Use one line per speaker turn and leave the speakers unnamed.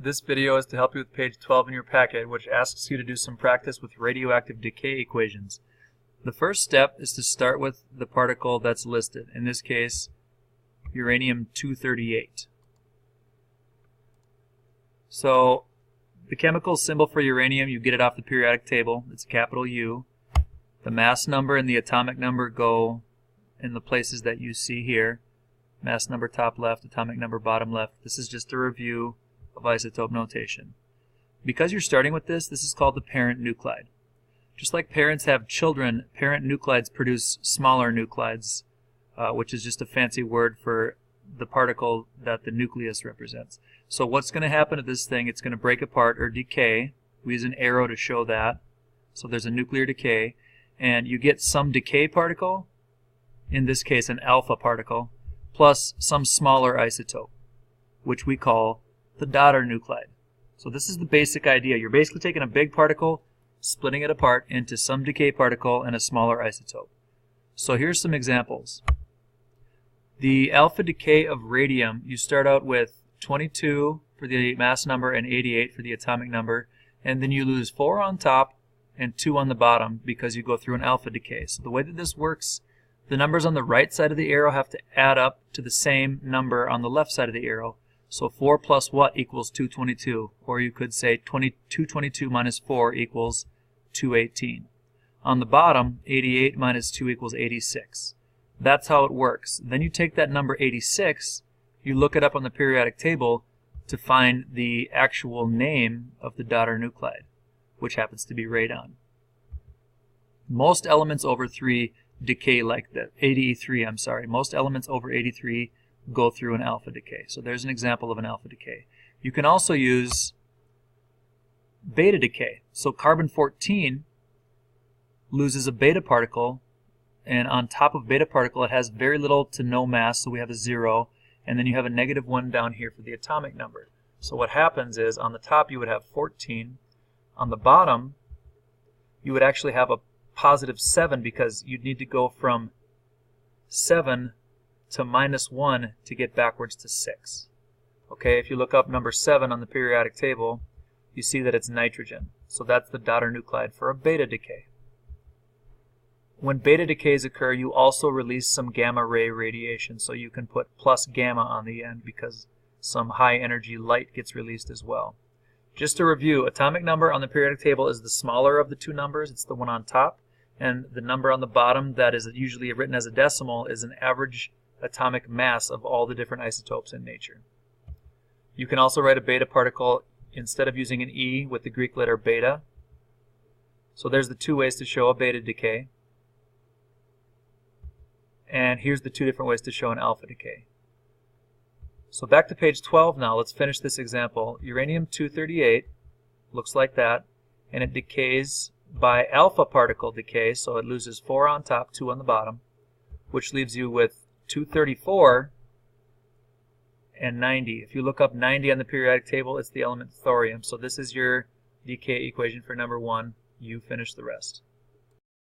This video is to help you with page 12 in your packet, which asks you to do some practice with radioactive decay equations. The first step is to start with the particle that's listed, in this case, uranium-238. So, the chemical symbol for uranium, you get it off the periodic table. It's a capital U. The mass number and the atomic number go in the places that you see here. Mass number top left, atomic number bottom left. This is just a review of isotope notation. Because you're starting with this is called the parent nuclide. Just like parents have children, parent nuclides produce smaller nuclides, which is just a fancy word for the particle that the nucleus represents. So what's going to happen to this thing? It's going to break apart or decay. We use an arrow to show that. So there's a nuclear decay, and you get some decay particle, in this case an alpha particle, plus some smaller isotope, which we call the daughter nuclide. So this is the basic idea. You're basically taking a big particle, splitting it apart into some decay particle and a smaller isotope. So here's some examples. The alpha decay of radium, you start out with 22 for the mass number and 88 for the atomic number, and then you lose 4 on top and 2 on the bottom because you go through an alpha decay. So the way that this works, the numbers on the right side of the arrow have to add up to the same number on the left side of the arrow. So 4 plus what equals 222? Or you could say 222 minus 4 equals 218. On the bottom, 88 minus 2 equals 86. That's how it works. Then you take that number 86, you look it up on the periodic table to find the actual name of the daughter nuclide, which happens to be radon. Most elements over 3 decay like that. 83, I'm sorry. Most elements over 83 go through an alpha decay. So there's an example of an alpha decay. You can also use beta decay. So carbon-14 loses a beta particle, and on top of beta particle it has very little to no mass, so we have a 0, and then you have a -1 down here for the atomic number. So what happens is on the top you would have 14, on the bottom you would actually have a +7 because you'd need to go from 7 to -1 to get backwards to 6. Okay, if you look up number 7 on the periodic table, you see that it's nitrogen. So that's the daughter nuclide for a beta decay. When beta decays occur, you also release some gamma ray radiation, so you can put plus gamma on the end because some high energy light gets released as well. Just to review, atomic number on the periodic table is the smaller of the two numbers. It's the one on top. And the number on the bottom that is usually written as a decimal is an average atomic mass of all the different isotopes in nature. You can also write a beta particle instead of using an E with the Greek letter beta. So there's the two ways to show a beta decay. And here's the two different ways to show an alpha decay. So back to page 12 now. Let's finish this example. Uranium-238 looks like that, and it decays by alpha particle decay, so it loses 4 on top, 2 on the bottom, which leaves you with 234 and 90. If you look up 90 on the periodic table, it's the element thorium. So this is your decay equation for number 1. You finish the rest.